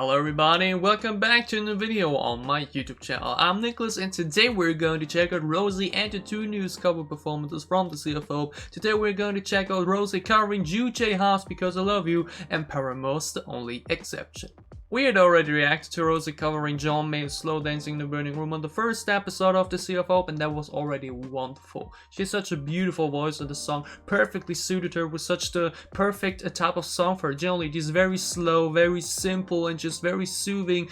Hello everybody and welcome back to a new video on my YouTube channel. I'm Nicholas and today we're going to check out Rosie and the two newest cover performances from the Sea of Hope. Today we're going to check out Rosie covering Ddu-Du's Because I Love You and Paramore's The Only Exception. We had already reacted to Rosie covering John Mayer's Slow Dancing in the Burning Room on the first episode of the Sea of Hope, and that was already wonderful. She has such a beautiful voice and the song perfectly suited her with such the perfect type of song for her. Generally, these very slow, very simple and just very soothing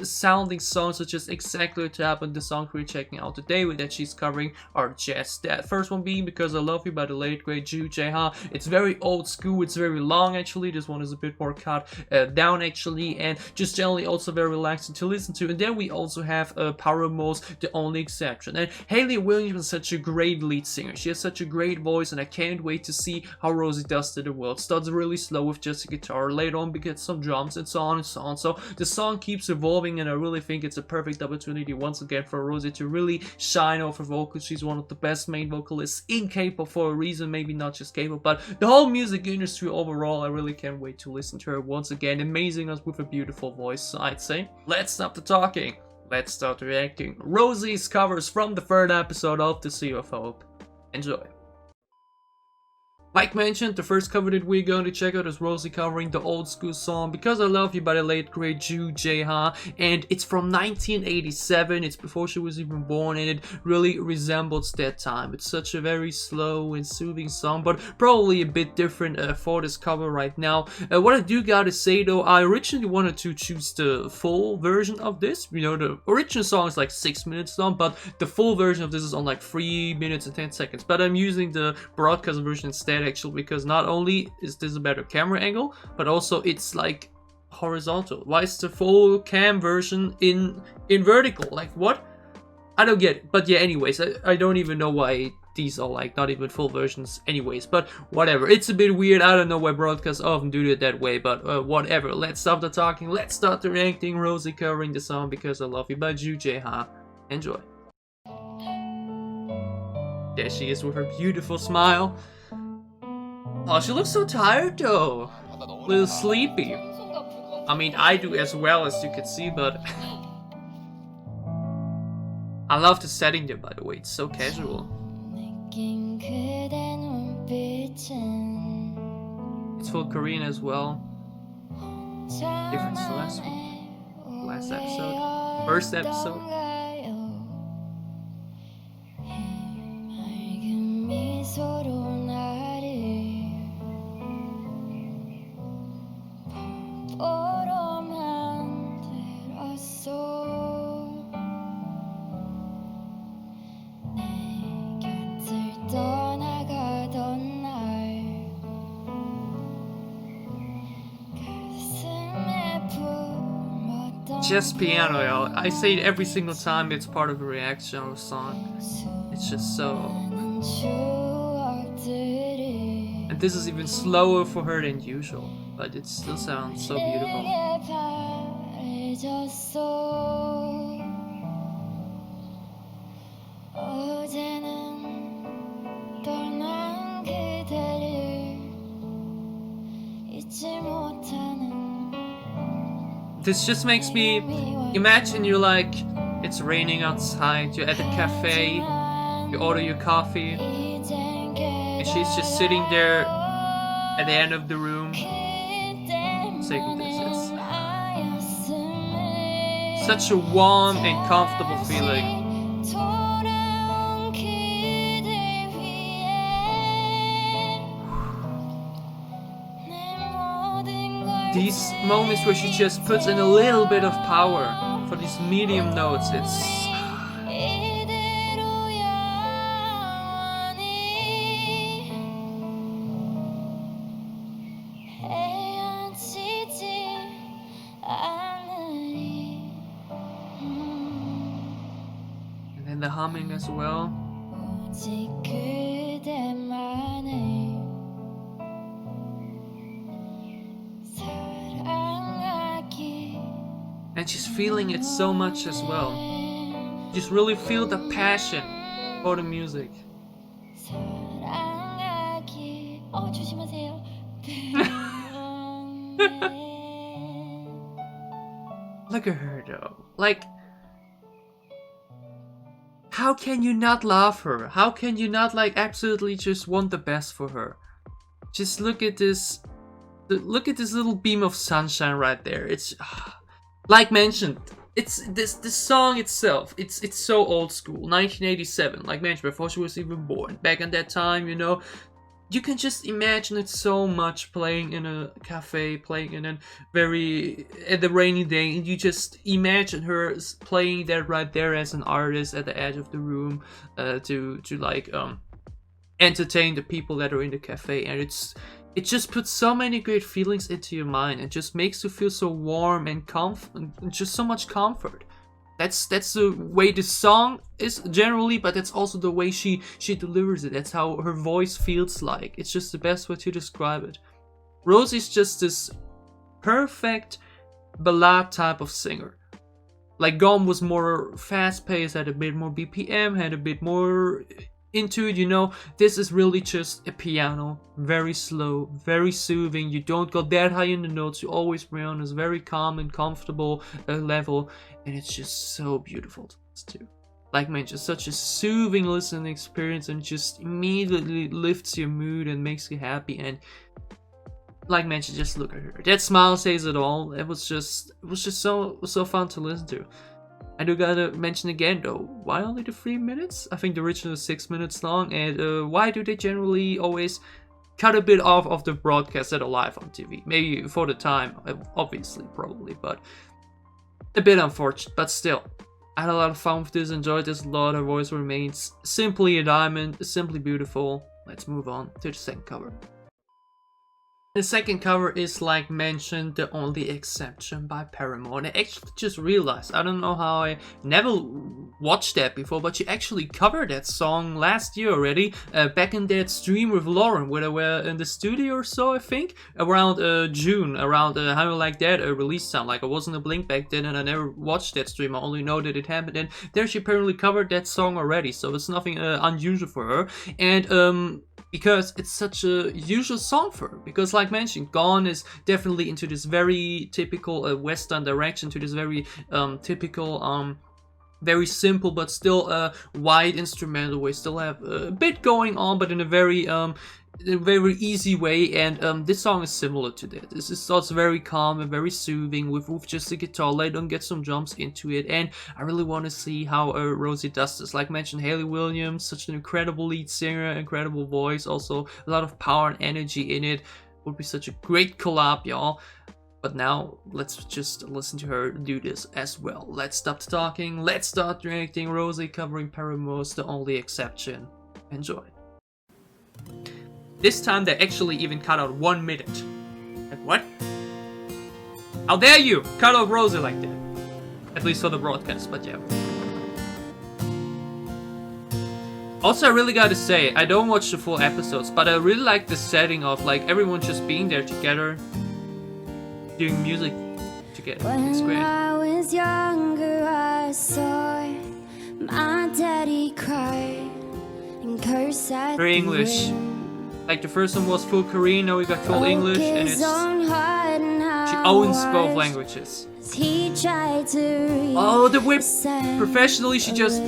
sounding songs are just exactly the type of the songs we're checking out today that she's covering are just that. First one being Because I Love You by the late great Ddu-Du. It's very old school, it's very long actually. This one is a bit more cut down actually, and just generally also very relaxing to listen to. And then we also have Paramore's The Only Exception. And Hayley Williams is such a great lead singer. She has such a great voice and I can't wait to see how Rosie does to the world. Starts really slow with just a guitar, later on we get some drums and so on and so on. So the song keeps evolving and I really think it's a perfect opportunity once again for Rosie to really shine off her vocals. She's one of the best main vocalists in K-pop for a reason, maybe not just K-pop, but the whole music industry overall. I really can't wait to listen to her once again, amazing us with a beautiful voice. So I'd say let's stop the talking, let's start reacting. Rosie's covers from the third episode of the Sea of Hope. Enjoy. Like mentioned, the first cover that we're going to check out is Rosie covering the old school song Because I Love You by the late great Ddu-Du, and it's from 1987. It's before she was even born and it really resembles that time. It's such a very slow and soothing song, but probably a bit different for this cover right now. What I do gotta say though, I originally wanted to choose the full version of this. You know, the original song is like 6 minutes long, but the full version of this is on like 3 minutes and 10 seconds. But I'm using the broadcast version instead actually, because not only is this a better camera angle, but also it's like horizontal. Why is the full cam version in vertical? Like what? I don't get it. But yeah, anyways, I don't even know why these are like not even full versions anyways, but whatever. It's a bit weird. I don't know why broadcasts often do it that way, but whatever. Let's stop the talking, let's start the reacting. Rosie covering the song Because I Love You by Ddu-Du. Enjoy. There she is with her beautiful smile. Oh, she looks so tired though. A little sleepy. I mean, I do as well, as you can see, but I love the setting there, by the way. It's so casual. It's full Korean as well. Different to last one. Last episode. First episode. Just piano, y'all. I say it every single time it's part of a reaction of a song. It's just so... And this is even slower for her than usual, but it still sounds so beautiful. This just makes me imagine you like, it's raining outside, you're at a cafe, you order your coffee, and she's just sitting there at the end of the room taking this. It's such a warm and comfortable feeling. These moments where she just puts in a little bit of power for these medium notes, it's... And then the humming as well. And she's feeling it so much as well. Just really feel the passion for the music. Look at her though. Like, how can you not love her? How can you not like absolutely just want the best for her? Just look at this. Look at this little beam of sunshine right there. It's like mentioned. It's this song itself. It's so old school. 1987. Like mentioned, before she was even born. Back in that time, you know. You can just imagine it so much playing in a cafe, playing in a at the rainy day, and you just imagine her playing that right there as an artist at the edge of the room, to like entertain the people that are in the cafe, and it just puts so many great feelings into your mind and just makes you feel so warm and and just so much comfort. That's the way the song is generally, but that's also the way she delivers it. That's how her voice feels like. It's just the best way to describe it. Rosie's just this perfect ballad type of singer. Like Gone was more fast-paced, had a bit more BPM, had a bit more into it, you know. This is really just a piano, very slow, very soothing. You don't go that high in the notes, you always play on this very calm and comfortable level, and it's just so beautiful to listen to. Like man, just such a soothing listening experience, and just immediately lifts your mood and makes you happy. And like mentioned, just look at her. That smile says it all. It was just so fun to listen to. I do gotta mention again though, why only the 3 minutes? I think the original is 6 minutes long, and why do they generally always cut a bit off of the broadcasts that are live on TV? Maybe for the time, obviously, probably, but a bit unfortunate, but still. I had a lot of fun with this, enjoyed this a lot. Her voice remains simply a diamond, simply beautiful. Let's move on to the second cover. The second cover is, like mentioned, The Only Exception by Paramore. And I actually just realized, I don't know how I never watched that before, but she actually covered that song last year already, back in that stream with Lauren, where they were in the studio or so, I think, around June, around How You Like That release time. Like, I wasn't a Blink back then, and I never watched that stream, I only know that it happened, and there she apparently covered that song already, so it's nothing unusual for her. And because it's such a usual song for her. Because like mentioned, Gone is definitely into this very typical Western direction, to this very typical, very simple but still wide instrumental way. Still have a bit going on, but in a very easy way, and this song is similar to that. This is also very calm and very soothing with just the guitar. Let them get some jumps into it, and I really want to see how Rosie does this. Like mentioned, Hayley Williams, such an incredible lead singer, incredible voice, also a lot of power and energy in it. Would be such a great collab, y'all. But now, let's just listen to her do this as well. Let's stop talking, let's start reacting. Rosie covering Paramore's The Only Exception. Enjoy. This time they actually even cut out 1 minute. Like, what? How dare you cut out Rosie like that? At least for the broadcast, but yeah. Also, I really gotta say, I don't watch the full episodes, but I really like the setting of like everyone just being there together, doing music together. It's great. When I was younger, I saw my daddy cry and curse at very English. Like the first one was full Korean, now we got full English, and it's she owns both languages. Oh, the whip! Professionally, she just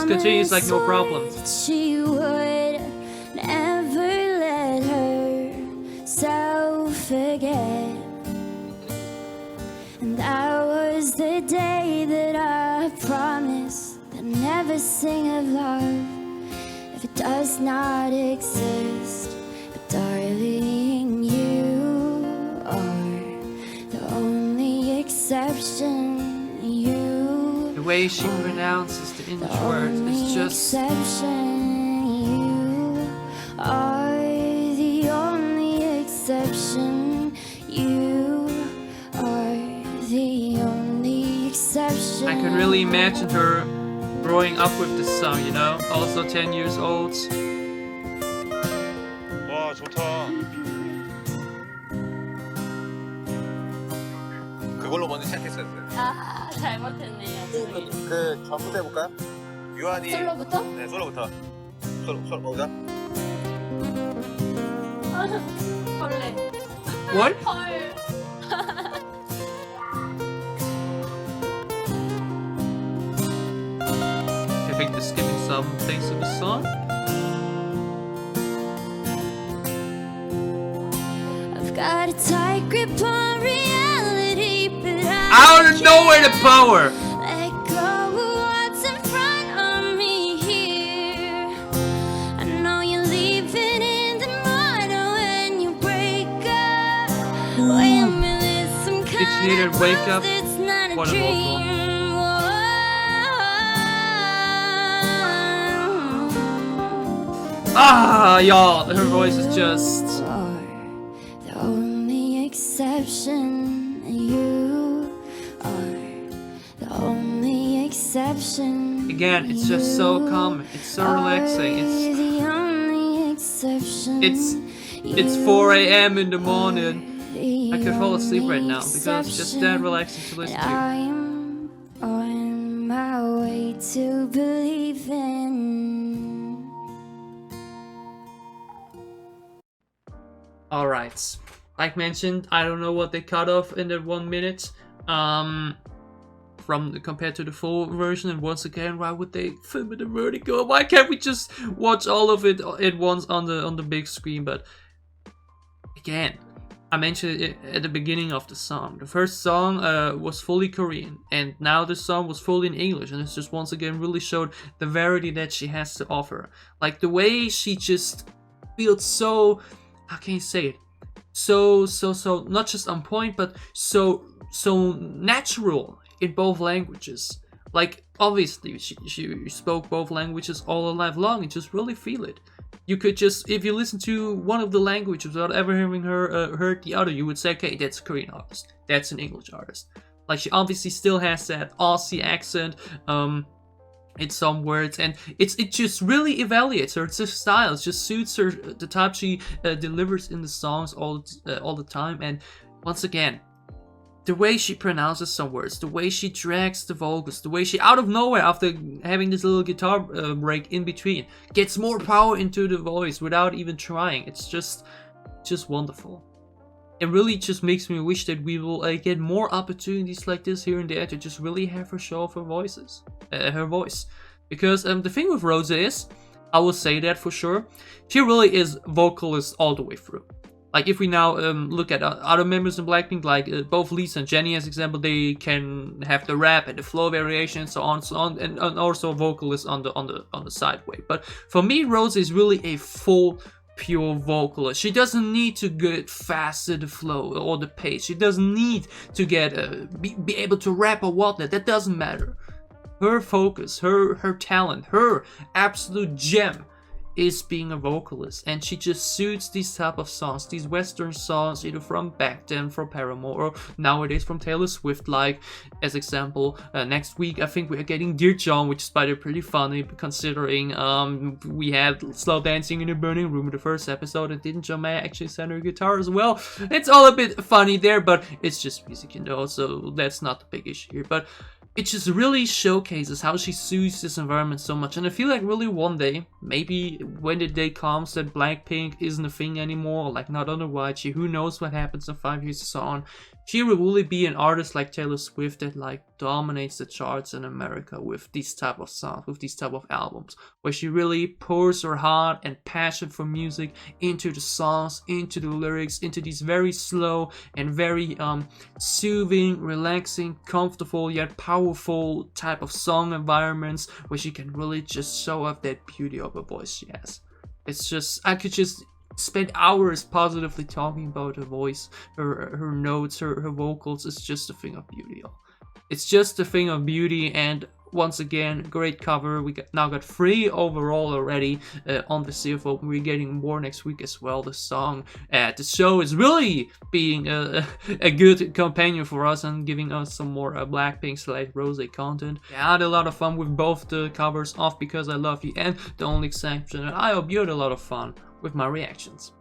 continues like no problem. She would never let herself forget, and that was the day that I promised I'd never sing of love if it does not exist. But darling, you are the only exception. The way she pronounces the English words is just exception. You are the only exception. You are the only exception. I can really imagine her growing up with this song, you know, also 10 years old. 와, 좋다. 그걸로 먼저 시작했어야 돼. 아, 잘못했네요. 그 전부터 해볼까요? 유한이 솔로부터? 네, 솔로부터. 솔로 보자. 벌레. What? 헐. thanks to the song. I've got a tight grip on reality, but Out of nowhere, the power! let go of what's in front of me here. I know you're leaving in the morning when you break up. Wait a minute, some kind It's needed of wake love up. that's not a What a vocal. dream. Ah, y'all, her voice is just... Are the only exception. You are the only exception. Again, it's just so calm. It's so relaxing. Are the only exception. It's 4 a.m. in the morning. The I could fall asleep right now only because it's just that relaxing to listen and to. I am on my way to believing. Alright, like mentioned, I don't know what they cut off in that 1 minute compared to the full version, and once again, why would they film it in vertical? Why can't we just watch all of it at once on the big screen? But again, I mentioned it at the beginning of the song. The first song was fully Korean, and now the song was fully in English, and it's just once again really showed the variety that she has to offer. Like the way she just feels so, how can you say it? So not just on point, but so natural in both languages. Like obviously she spoke both languages all her life long, and just really feel it. You could just, if you listen to one of the languages without ever hearing her heard the other, you would say, okay, that's a Korean artist, that's an English artist. Like she obviously still has that Aussie accent in some words, and it just really evaluates her. It's her style. It just suits her, the type she delivers in the songs all the time. And once again, the way she pronounces some words, the way she drags the vocals, the way she out of nowhere, after having this little guitar break in between, gets more power into the voice without even trying. It's just wonderful. It really just makes me wish that we will get more opportunities like this here and there to just really have her show off her voice. Because the thing with Rosé is, I will say that for sure, she really is vocalist all the way through. Like if we now look at other members in BLACKPINK, like both Lisa and Jennie as example, they can have the rap and the flow variation and so on, and also vocalists on the side way. But for me, Rosé is really a full pure vocalist. She doesn't need to get faster the flow or the pace. She doesn't need to get be able to rap or whatnot. That doesn't matter. Her focus, her talent, her absolute gem is being a vocalist, and she just suits these type of songs, these Western songs, either from back then from Paramore or nowadays from Taylor Swift. Like as example, next week I think we are getting Dear John, which is by the way pretty funny considering we had Slow Dancing in a Burning Room in the first episode, and didn't John Mayer actually send her guitar as well? It's all a bit funny there, but it's just music, you know, so that's not the big issue here. But it just really showcases how she suits this environment so much. And I feel like really one day, maybe when the day comes that BLACKPINK isn't a thing anymore, like not under YG, who knows what happens in 5 years or so on, she will really be an artist like Taylor Swift that like dominates the charts in America with these type of songs, with these type of albums, where she really pours her heart and passion for music into the songs, into the lyrics, into these very slow and very soothing, relaxing, comfortable yet powerful type of song environments, where she can really just show off that beauty of her voice she has. It's just, I could just spend hours positively talking about her voice, her notes, her vocals. It's just a thing of beauty. It's just a thing of beauty, and once again, great cover. We now got 3 overall already on the CFO. We're getting more next week as well. The song, the show is really being a good companion for us and giving us some more BLACKPINK / Rosé content. Yeah, I had a lot of fun with both the covers of Because I Love You and The Only Exception, and I hope you had a lot of fun with my reactions.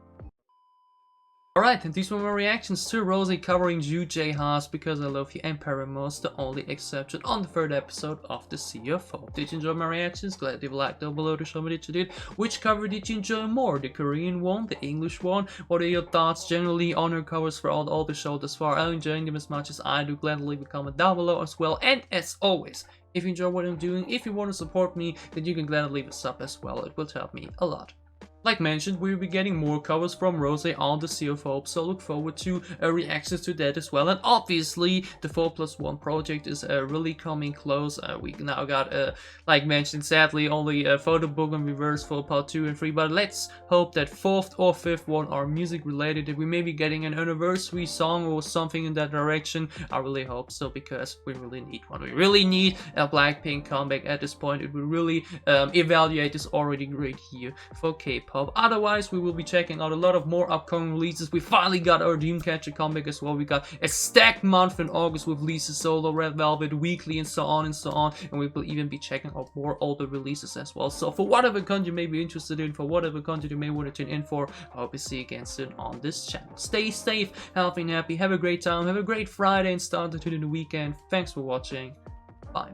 Alright, and these were my reactions to Rosie covering J Haas, Because I Love You, and Paramore's The Only Exception on the 3rd episode of the CFO. Did you enjoy my reactions? Glad leave a like down below to show me that you did. Which cover did you enjoy more? The Korean one? The English one? What are your thoughts generally on her covers for all the show thus far? Are you enjoying them as much as I do? Glad leave a comment down below as well. And as always, If you enjoy what I'm doing, if you want to support me, then you can gladly leave a sub as well. It will help me a lot. Like mentioned, we'll be getting more covers from Rosé on the CFO, so look forward to reactions to that as well. And obviously, the 4+1 project is really coming close. We now got, like mentioned, sadly, only a photo book and reverse for part 2 and 3, but let's hope that 4th or 5th one are music related, that we may be getting an anniversary song or something in that direction. I really hope so, because we really need one. We really need a BLACKPINK comeback at this point. It will really evaluate this already great year for K-pop. Otherwise, we will be checking out a lot of more upcoming releases. We finally got our Dreamcatcher comeback as well. We got a stacked month in August with Lisa Solo, Red Velvet, Weekly, and so on and so on. And we will even be checking out more older releases as well. So for whatever content you may be interested in, for whatever content you may want to tune in for, I hope you see you again soon on this channel. Stay safe, healthy, and happy. Have a great time. Have a great Friday and start to tune in the weekend. Thanks for watching. Bye.